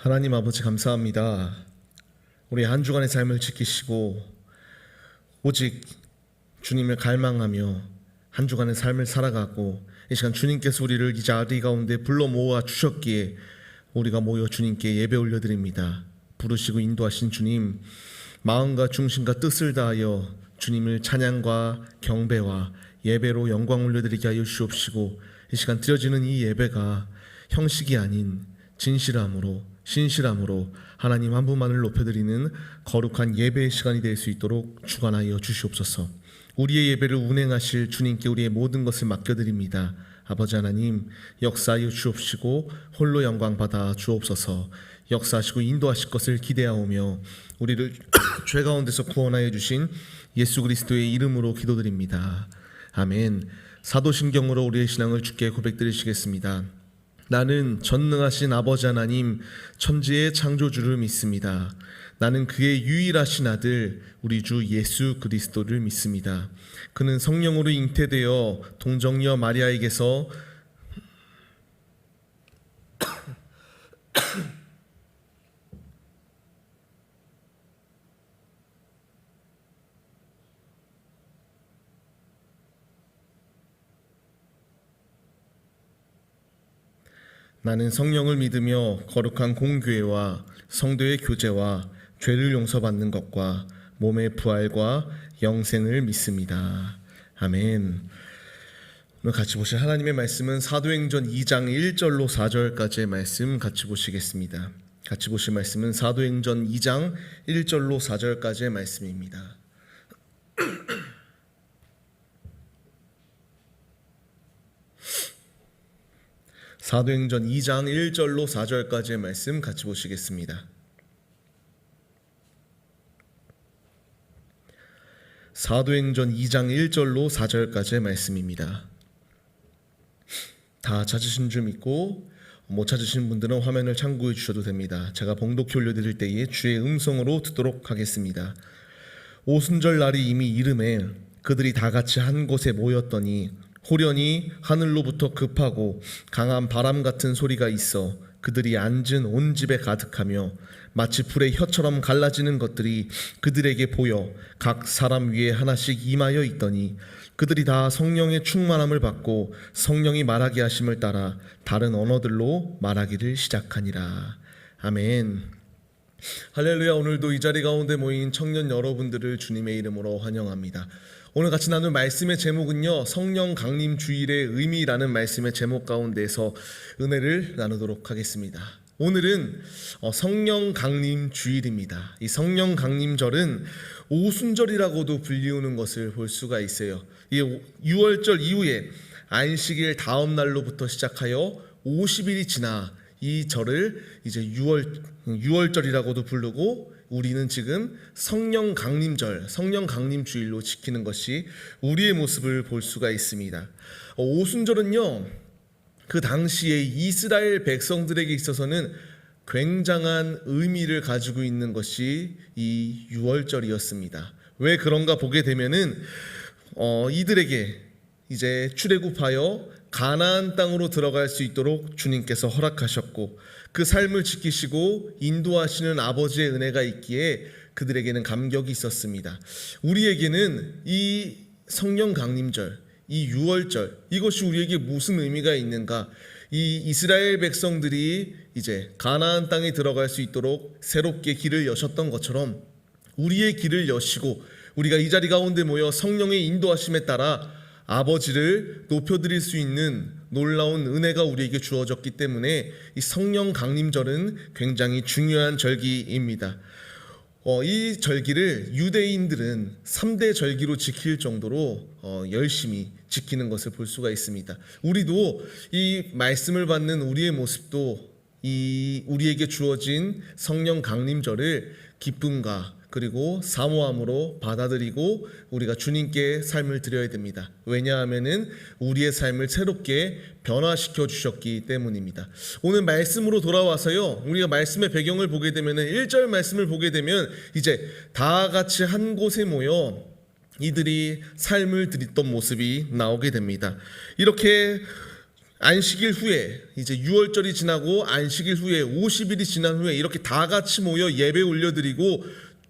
하나님 아버지 감사합니다. 우리 한 주간의 삶을 지키시고 오직 주님을 갈망하며 한 주간의 삶을 살아가고 이 시간 주님께서 우리를 이 자리 가운데 불러 모아 주셨기에 우리가 모여 주님께 예배 올려드립니다. 부르시고 인도하신 주님, 마음과 중심과 뜻을 다하여 주님을 찬양과 경배와 예배로 영광 올려드리게 하여 주옵시고 이 시간 드려지는 이 예배가 형식이 아닌 진실함으로 신실함으로 하나님 한 분만을 높여드리는 거룩한 예배의 시간이 될 수 있도록 주관하여 주시옵소서. 우리의 예배를 운행하실 주님께 우리의 모든 것을 맡겨드립니다. 아버지 하나님, 역사하여 주옵시고 홀로 영광 받아 주옵소서. 역사하시고 인도하실 것을 기대하오며 우리를 죄 가운데서 구원하여 주신 예수 그리스도의 이름으로 기도드립니다. 아멘. 사도신경으로 우리의 신앙을 주께 고백드리시겠습니다. 나는 전능하신 아버지 하나님 천지의 창조주를 믿습니다. 나는 그의 유일하신 아들 우리 주 예수 그리스도를 믿습니다. 그는 성령으로 잉태되어 동정녀 마리아에게서 나는 성령을 믿으며 거룩한 공교회와 성도의 교제와 죄를 용서받는 것과 몸의 부활과 영생을 믿습니다. 아멘. 오늘 같이 보실 하나님의 말씀은 사도행전 2장 1절로 4절까지의 말씀 같이 보시겠습니다. 같이 보실 말씀은 사도행전 2장 1절로 4절까지의 말씀입니다. 사도행전 2장 1절로 4절까지의 말씀 같이 보시겠습니다. 사도행전 2장 1절로 4절까지의 말씀입니다. 다 찾으신 줄 믿고 못 찾으신 분들은 화면을 참고해 주셔도 됩니다. 제가 봉독해 올려드릴 때에 주의 음성으로 듣도록 하겠습니다. 오순절 날이 이미 이름에 그들이 다 같이 한 곳에 모였더니 호련히 하늘로부터 급하고 강한 바람 같은 소리가 있어 그들이 앉은 온 집에 가득하며 마치 불의 혀처럼 갈라지는 것들이 그들에게 보여 각 사람 위에 하나씩 임하여 있더니 그들이 다 성령의 충만함을 받고 성령이 말하게 하심을 따라 다른 언어들로 말하기를 시작하니라. 아멘. 할렐루야. 오늘도 이 자리 가운데 모인 청년 여러분들을 주님의 이름으로 환영합니다. 오늘 같이 나눌 말씀의 제목은요, 성령 강림 주일의 의미라는 말씀의 제목 가운데서 은혜를 나누도록 하겠습니다. 오늘은 성령 강림 주일입니다. 이 성령 강림절은 오순절이라고도 불리우는 것을 볼 수가 있어요. 이 6월절 이후에 안식일 다음 날로부터 시작하여 50일이 지나 이 절을 이제 6월절이라고도 부르고 우리는 지금 성령 강림절, 성령 강림 주일로 지키는 것이 우리의 모습을 볼 수가 있습니다. 오순절은요, 그 당시에 이스라엘 백성들에게 있어서는 굉장한 의미를 가지고 있는 것이 이 6월절이었습니다. 왜 그런가 보게 되면은 이들에게 이제 출애굽하여 가나안 땅으로 들어갈 수 있도록 주님께서 허락하셨고 그 삶을 지키시고 인도하시는 아버지의 은혜가 있기에 그들에게는 감격이 있었습니다. 우리에게는 이 성령 강림절, 이 6월절, 이것이 우리에게 무슨 의미가 있는가? 이 이스라엘 백성들이 이제 가나안 땅에 들어갈 수 있도록 새롭게 길을 여셨던 것처럼 우리의 길을 여시고 우리가 이 자리 가운데 모여 성령의 인도하심에 따라 아버지를 높여드릴 수 있는 놀라운 은혜가 우리에게 주어졌기 때문에 이 성령 강림절은 굉장히 중요한 절기입니다. 이 절기를 유대인들은 3대 절기로 지킬 정도로 열심히 지키는 것을 볼 수가 있습니다. 우리도 이 말씀을 받는 우리의 모습도 이 우리에게 주어진 성령 강림절을 기쁨과 그리고 사모함으로 받아들이고 우리가 주님께 삶을 드려야 됩니다. 왜냐하면은 우리의 삶을 새롭게 변화시켜 주셨기 때문입니다. 오늘 말씀으로 돌아와서요, 우리가 말씀의 배경을 보게 되면은 1절 말씀을 보게 되면 이제 다 같이 한 곳에 모여 이들이 삶을 드렸던 모습이 나오게 됩니다. 이렇게 안식일 후에 이제 6월절이 지나고 안식일 후에 50일이 지난 후에 이렇게 다 같이 모여 예배 올려드리고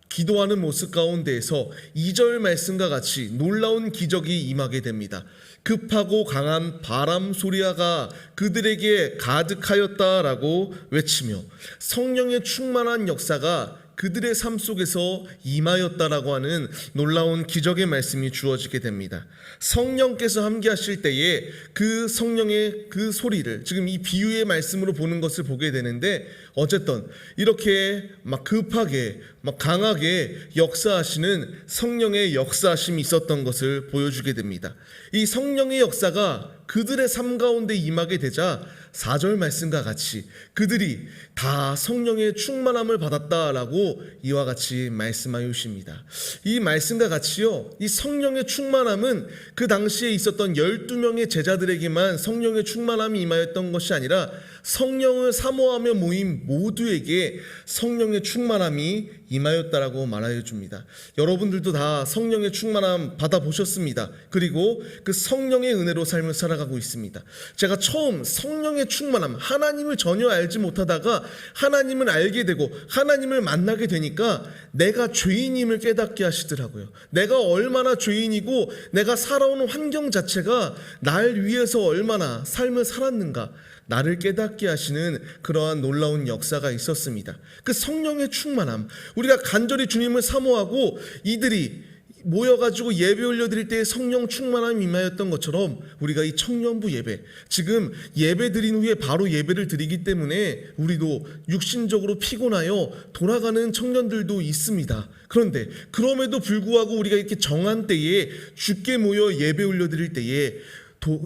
기도하는 모습 가운데에서 2절 말씀과 같이 놀라운 기적이 임하게 됩니다. 급하고 강한 바람 소리가 그들에게 가득하였다라고 외치며 성령의 충만한 역사가 그들의 삶 속에서 임하였다라고 하는 놀라운 기적의 말씀이 주어지게 됩니다. 성령께서 함께 하실 때에 그 성령의 그 소리를 지금 이 비유의 말씀으로 보는 것을 보게 되는데, 어쨌든 이렇게 막 급하게 막 강하게 역사하시는 성령의 역사하심이 있었던 것을 보여주게 됩니다. 이 성령의 역사가 그들의 삶 가운데 임하게 되자 4절 말씀과 같이 그들이 다 성령의 충만함을 받았다라고 이와 같이 말씀하여 주십니다. 이 말씀과 같이요, 이 성령의 충만함은 그 당시에 있었던 12명의 제자들에게만 성령의 충만함이 임하였던 것이 아니라 성령을 사모하며 모인 모두에게 성령의 충만함이 임하였다라고 말하여 줍니다. 여러분들도 다 성령의 충만함 받아보셨습니다. 그리고 그 성령의 은혜로 삶을 살아가고 있습니다. 제가 처음 성령의 충만함, 하나님을 전혀 알지 못하다가 하나님을 알게 되고 하나님을 만나게 되니까 내가 죄인임을 깨닫게 하시더라고요. 내가 얼마나 죄인이고 내가 살아오는 환경 자체가 날 위해서 얼마나 삶을 살았는가, 나를 깨닫게 하시는 그러한 놀라운 역사가 있었습니다. 그 성령의 충만함, 우리가 간절히 주님을 사모하고 이들이 모여가지고 예배 올려드릴 때에 성령 충만함이 임하였던 것처럼 우리가 이 청년부 예배, 지금 예배 드린 후에 바로 예배를 드리기 때문에 우리도 육신적으로 피곤하여 돌아가는 청년들도 있습니다. 그런데 그럼에도 불구하고 우리가 이렇게 정한 때에 주께 모여 예배 올려드릴 때에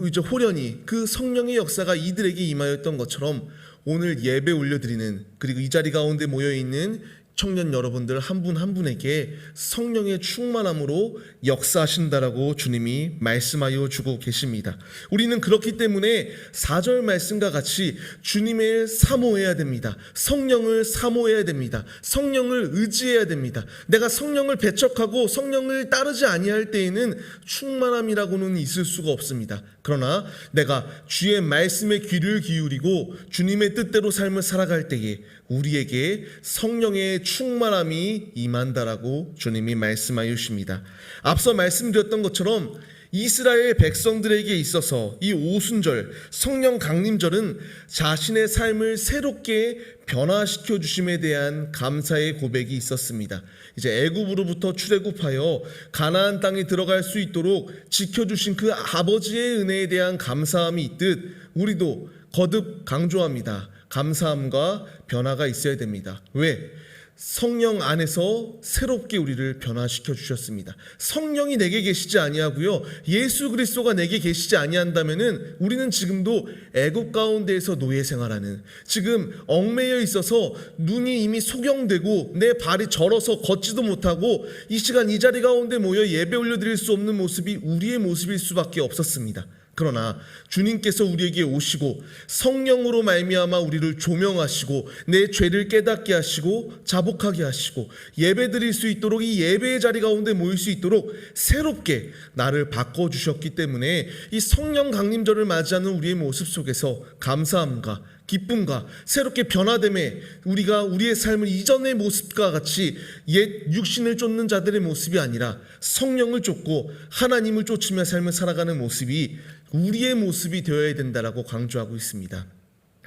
이제 호련히 그 성령의 역사가 이들에게 임하였던 것처럼 오늘 예배 올려드리는, 그리고 이 자리 가운데 모여있는 청년 여러분들 한 분 한 분에게 성령의 충만함으로 역사하신다라고 주님이 말씀하여 주고 계십니다. 우리는 그렇기 때문에 4절 말씀과 같이 주님을 사모해야 됩니다. 성령을 사모해야 됩니다. 성령을 의지해야 됩니다. 내가 성령을 배척하고 성령을 따르지 아니할 때에는 충만함이라고는 있을 수가 없습니다. 그러나 내가 주의 말씀에 귀를 기울이고 주님의 뜻대로 삶을 살아갈 때에 우리에게 성령의 충만함이 임한다라고 주님이 말씀하여 주십니다. 앞서 말씀드렸던 것처럼 이스라엘 백성들에게 있어서 이 오순절, 성령 강림절은 자신의 삶을 새롭게 변화시켜 주심에 대한 감사의 고백이 있었습니다. 이제 애굽으로부터 출애굽하여 가나안 땅에 들어갈 수 있도록 지켜주신 그 아버지의 은혜에 대한 감사함이 있듯 우리도 거듭 강조합니다. 감사함과 변화가 있어야 됩니다. 왜? 성령 안에서 새롭게 우리를 변화시켜 주셨습니다. 성령이 내게 계시지 아니하고요, 예수 그리스도가 내게 계시지 아니한다면은 우리는 지금도 애굽 가운데에서 노예 생활하는, 지금 얽매여 있어서 눈이 이미 소경되고 내 발이 절어서 걷지도 못하고 이 시간 이 자리 가운데 모여 예배 올려드릴 수 없는 모습이 우리의 모습일 수밖에 없었습니다. 그러나 주님께서 우리에게 오시고 성령으로 말미암아 우리를 조명하시고 내 죄를 깨닫게 하시고 자복하게 하시고 예배드릴 수 있도록, 이 예배의 자리 가운데 모일 수 있도록 새롭게 나를 바꿔주셨기 때문에 이 성령 강림절을 맞이하는 우리의 모습 속에서 감사함과 기쁨과 새롭게 변화됨에 우리가 우리의 삶을 이전의 모습과 같이 옛 육신을 쫓는 자들의 모습이 아니라 성령을 쫓고 하나님을 쫓으며 삶을 살아가는 모습이 우리의 모습이 되어야 된다라고 강조하고 있습니다.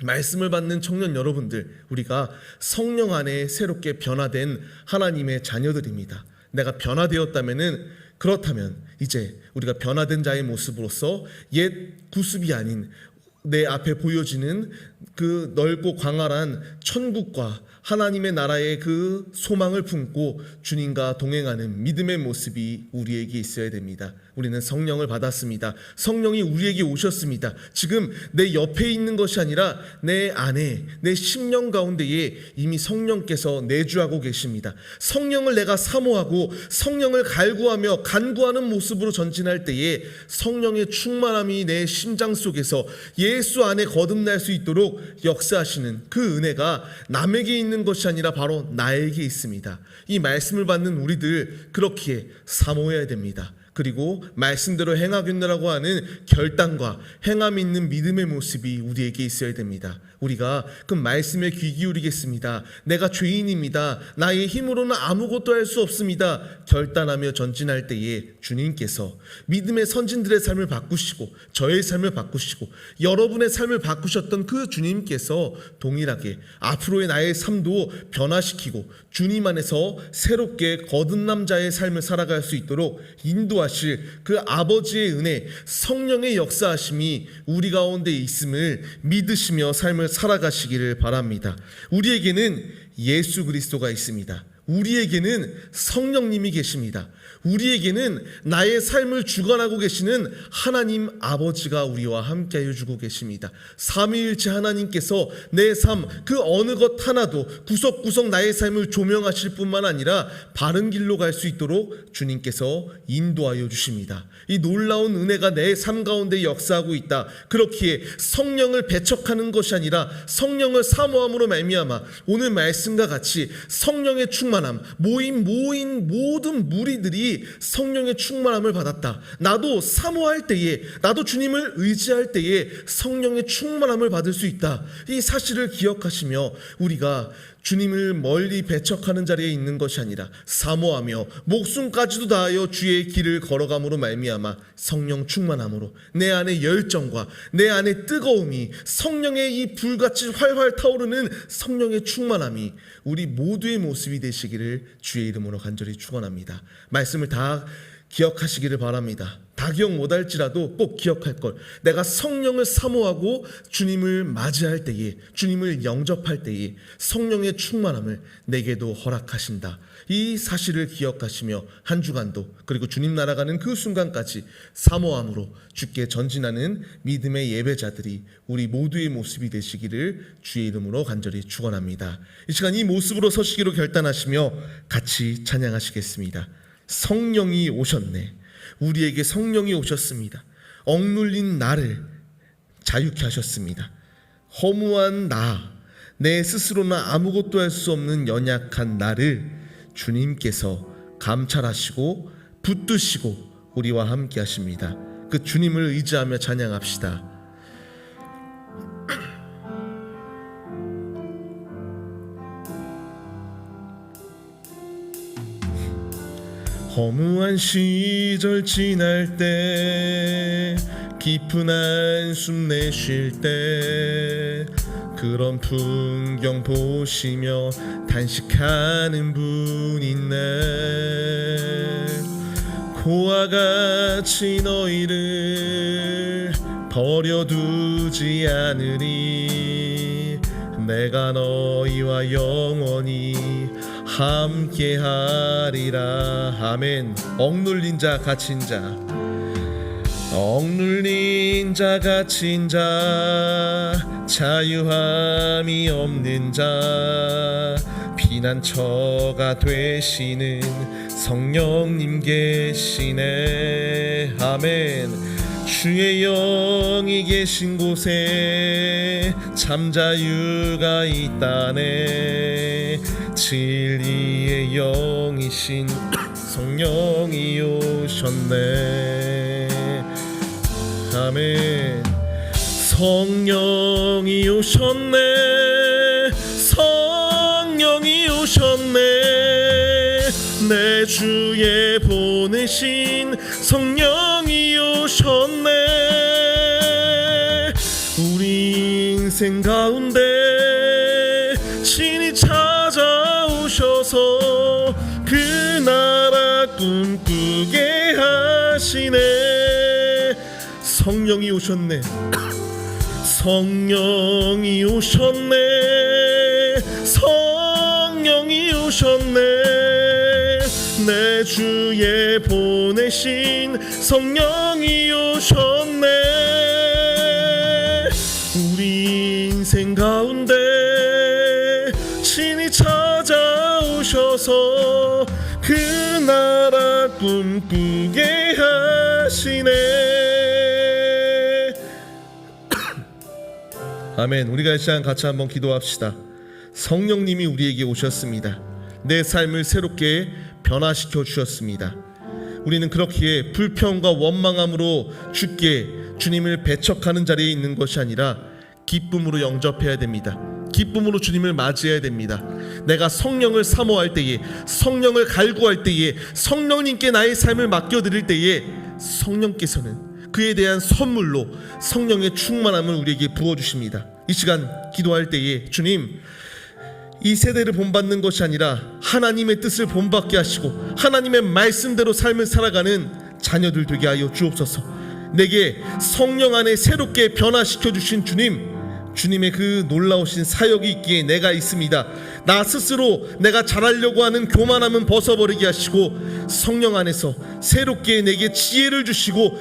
말씀을 받는 청년 여러분들, 우리가 성령 안에 새롭게 변화된 하나님의 자녀들입니다. 내가 변화되었다면은, 그렇다면 이제 우리가 변화된 자의 모습으로서 옛 구습이 아닌 내 앞에 보여지는 그 넓고 광활한 천국과 하나님의 나라의 그 소망을 품고 주님과 동행하는 믿음의 모습이 우리에게 있어야 됩니다. 우리는 성령을 받았습니다. 성령이 우리에게 오셨습니다. 지금 내 옆에 있는 것이 아니라 내 안에, 내 심령 가운데에 이미 성령께서 내주하고 계십니다. 성령을 내가 사모하고 성령을 갈구하며 간구하는 모습으로 전진할 때에 성령의 충만함이 내 심장 속에서 예수 안에 거듭날 수 있도록 역사하시는 그 은혜가 남에게 있는 것이 아니라 바로 나에게 있습니다. 이 말씀을 받는 우리들 그렇게 사모해야 됩니다. 그리고 말씀대로 행하겠노라고 하는 결단과 행함이 있는 믿음의 모습이 우리에게 있어야 됩니다. 우리가 그 말씀에 귀 기울이겠습니다. 내가 죄인입니다. 나의 힘으로는 아무것도 할 수 없습니다. 결단하며 전진할 때에 주님께서 믿음의 선진들의 삶을 바꾸시고 저의 삶을 바꾸시고 여러분의 삶을 바꾸셨던 그 주님께서 동일하게 앞으로의 나의 삶도 변화시키고 주님 안에서 새롭게 거듭난 자의 삶을 살아갈 수 있도록 인도하실 그 아버지의 은혜, 성령의 역사하심이 우리 가운데 있음을 믿으시며 삶을 살아가시기를 바랍니다. 우리에게는 예수 그리스도가 있습니다. 우리에게는 성령님이 계십니다. 우리에게는 나의 삶을 주관하고 계시는 하나님 아버지가 우리와 함께 해주고 계십니다. 삼위일체 하나님께서 내 삶 그 어느 것 하나도 구석구석 나의 삶을 조명하실 뿐만 아니라 바른 길로 갈 수 있도록 주님께서 인도하여 주십니다. 이 놀라운 은혜가 내 삶 가운데 역사하고 있다. 그렇기에 성령을 배척하는 것이 아니라 성령을 사모함으로 말미암아 오늘 말씀과 같이 성령의 충만함, 모인 모든 무리들이 성령의 충만함을 받았다. 나도 사모할 때에, 나도 주님을 의지할 때에 성령의 충만함을 받을 수 있다. 이 사실을 기억하시며 우리가 주님을 멀리 배척하는 자리에 있는 것이 아니라 사모하며 목숨까지도 다하여 주의 길을 걸어감으로 말미암아 성령 충만함으로 내 안에 열정과 내 안에 뜨거움이, 성령의 이 불같이 활활 타오르는 성령의 충만함이 우리 모두의 모습이 되시기를 주의 이름으로 간절히 축원합니다. 말씀을 다 기억하시기를 바랍니다. 다 기억 못할지라도 꼭 기억할 걸. 내가 성령을 사모하고 주님을 맞이할 때에, 주님을 영접할 때에 성령의 충만함을 내게도 허락하신다. 이 사실을 기억하시며 한 주간도, 그리고 주님 날아가는 그 순간까지 사모함으로 주께 전진하는 믿음의 예배자들이 우리 모두의 모습이 되시기를 주의 이름으로 간절히 축원합니다. 이 시간 이 모습으로 서시기로 결단하시며 같이 찬양하시겠습니다. 성령이 오셨네. 우리에게 성령이 오셨습니다. 억눌린 나를 자유케 하셨습니다. 허무한 내 스스로는 아무것도 할 수 없는 연약한 나를 주님께서 감찰하시고 붙드시고 우리와 함께 하십니다. 그 주님을 의지하며 찬양합시다. 허무한 시절 지날 때, 깊은 한숨 내쉴 때, 그런 풍경 보시며 단식하는 분 있네. 고와 같이 너희를 버려두지 않으리. 내가 너희와 영원히 함께하리라. 아멘. 억눌린 자 갇힌 자, 억눌린 자 갇힌 자, 자유함이 없는 자, 피난처가 되시는 성령님 계시네. 아멘. 주의 영이 계신 곳에 참 자유가 있다네. 진리의 영이신 성령이 오셨네. 아멘. 성령이 오셨네. 성령이 오셨네. 내 주에 보내신 성령이 오셨네. 우리 인생 가운데 친히 찾아오셔서 그 나라 꿈꾸게 하시네. 성령이 오셨네. 성령이 오셨네. 성령이 오셨네. 내 주에 보내신 성령이 오셨네. 우리 인생 가운데 친히 찾아오셔서 그 나라 꿈꾸게 하시네. 아멘. 우리가 이 시간 같이 한번 기도합시다. 성령님이 우리에게 오셨습니다. 내 삶을 새롭게 변화시켜 주셨습니다. 우리는 그렇기에 불평과 원망함으로 주님을 배척하는 자리에 있는 것이 아니라 기쁨으로 영접해야 됩니다. 기쁨으로 주님을 맞이해야 됩니다. 내가 성령을 사모할 때에, 성령을 갈구할 때에, 성령님께 나의 삶을 맡겨드릴 때에 성령께서는 그에 대한 선물로 성령의 충만함을 우리에게 부어주십니다. 이 시간 기도할 때에 주님, 이 세대를 본받는 것이 아니라 하나님의 뜻을 본받게 하시고 하나님의 말씀대로 삶을 살아가는 자녀들 되게 하여 주옵소서. 내게 성령 안에 새롭게 변화시켜 주신 주님의 그 놀라우신 사역이 있기에 내가 있습니다. 나 스스로 내가 잘하려고 하는 교만함은 벗어버리게 하시고 성령 안에서 새롭게 내게 지혜를 주시고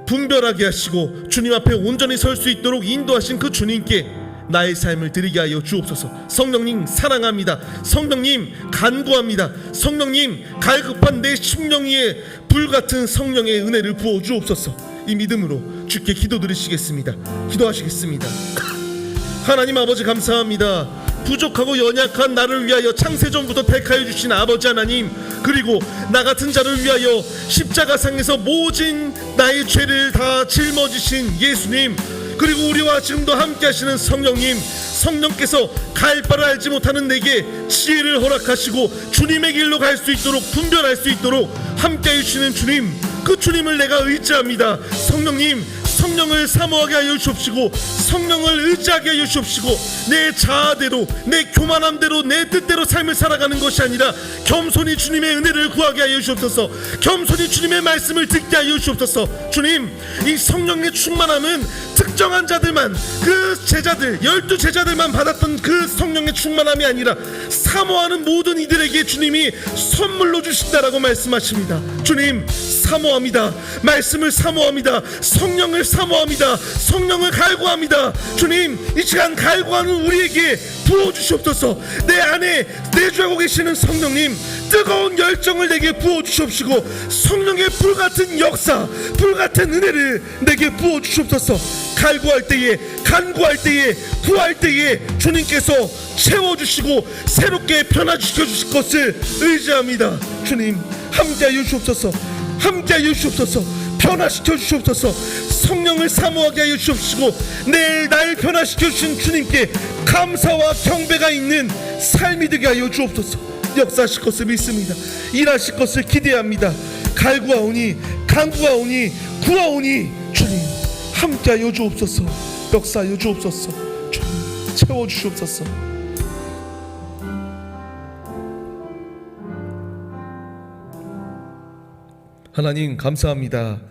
분별하게 하시고 주님 앞에 온전히 설 수 있도록 인도하신 그 주님께 나의 삶을 드리게 하여 주옵소서. 성령님 사랑합니다. 성령님 간구합니다. 성령님 갈급한 내 심령 위에 불같은 성령의 은혜를 부어 주옵소서. 이 믿음으로 주께 기도드리시겠습니다. 기도하시겠습니다. 하나님 아버지 감사합니다. 부족하고 연약한 나를 위하여 창세전부터 택하여 주신 아버지 하나님, 그리고 나 같은 자를 위하여 십자가상에서 모진 나의 죄를 다 짊어지신 예수님, 그리고 우리와 지금도 함께 하시는 성령님, 성령께서 갈 바를 알지 못하는 내게 지혜를 허락하시고 주님의 길로 갈 수 있도록, 분별할 수 있도록 함께 해주시는 주님, 그 주님을 내가 의지합니다. 성령님, 성령을 사모하게 하여 주옵시고 성령을 의지하게 하여 주옵시고 내 자아대로, 내 교만함대로, 내 뜻대로 삶을 살아가는 것이 아니라 겸손히 주님의 은혜를 구하게 하여 주옵소서. 겸손히 주님의 말씀을 듣게 하여 주옵소서. 주님, 이 성령의 충만함은 특정한 자들만, 그 제자들 12제자들만 받았던 그 성령의 충만함이 아니라 사모하는 모든 이들에게 주님이 선물로 주신다라고 말씀하십니다. 주님 사모합니다. 말씀을 사모합니다. 성령을 사모합니다. 성령을 갈구합니다. 주님, 이 시간 갈구하는 우리에게 부어주시옵소서. 내 안에 내주하고 계시는 성령님, 뜨거운 열정을 내게 부어주시옵시고 성령의 불같은 역사, 불같은 은혜를 내게 부어주시옵소서. 갈구할 때에, 간구할 때에, 구할 때에 주님께서 채워주시고 새롭게 변화시켜 주실 것을 의지합니다. 주님 함께하여 주옵소서. 함께하여 주옵소서. 변화시켜 주옵소서. 성령을 사모하게 하여 주옵시고 내일 날 변화시켜 주신 주님께 감사와 경배가 있는 삶이 되게 하여 주옵소서. 역사하실 것을 믿습니다. 일하실 것을 기대합니다. 갈구하오니, 간구하오니, 구하오니 주님 함께하여 주옵소서. 역사하여 주옵소서. 주님 채워주시옵소서. 하나님 감사합니다.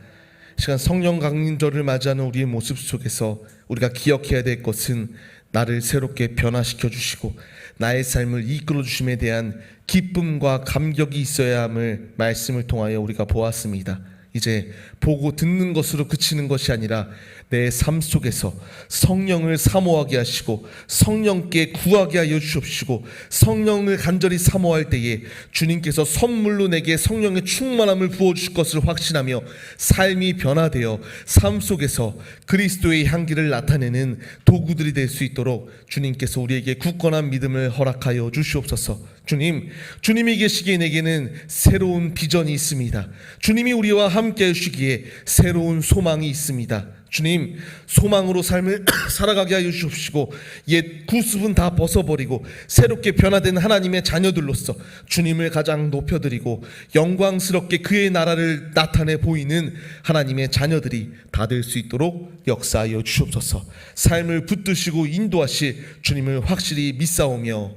시간 성령 강림절을 맞이하는 우리의 모습 속에서 우리가 기억해야 될 것은 나를 새롭게 변화시켜 주시고 나의 삶을 이끌어 주심에 대한 기쁨과 감격이 있어야 함을 말씀을 통하여 우리가 보았습니다. 이제 보고 듣는 것으로 그치는 것이 아니라 내 삶 속에서 성령을 사모하게 하시고 성령께 구하게 하여 주옵시고 성령을 간절히 사모할 때에 주님께서 선물로 내게 성령의 충만함을 부어주실 것을 확신하며 삶이 변화되어 삶 속에서 그리스도의 향기를 나타내는 도구들이 될 수 있도록 주님께서 우리에게 굳건한 믿음을 허락하여 주시옵소서. 주님, 주님이 계시기에 내게는 새로운 비전이 있습니다. 주님이 우리와 함께 하시기에 새로운 소망이 있습니다. 주님, 소망으로 삶을 살아가게 하여 주십시고 옛 구습은 다 벗어버리고 새롭게 변화된 하나님의 자녀들로서 주님을 가장 높여드리고 영광스럽게 그의 나라를 나타내 보이는 하나님의 자녀들이 다 될 수 있도록 역사하여 주옵소서. 삶을 붙드시고 인도하실 주님을 확실히 믿사오며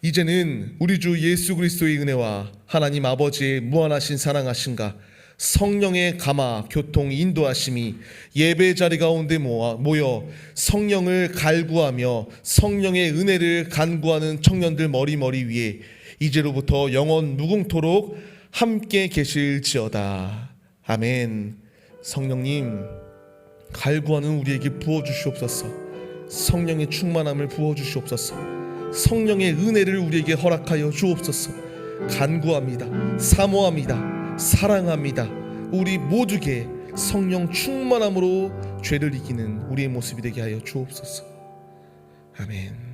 이제는 우리 주 예수 그리스도의 은혜와 하나님 아버지의 무한하신 사랑하심과 성령의 감화, 교통, 인도하심이 예배 자리 가운데 모여 성령을 갈구하며 성령의 은혜를 간구하는 청년들 머리 위에 이제로부터 영원 무궁토록 함께 계실지어다. 아멘. 성령님 갈구하는 우리에게 부어주시옵소서. 성령의 충만함을 부어주시옵소서. 성령의 은혜를 우리에게 허락하여 주옵소서. 간구합니다. 사모합니다. 사랑합니다. 우리 모두에게 성령 충만함으로 죄를 이기는 우리의 모습이 되게 하여 주옵소서. 아멘.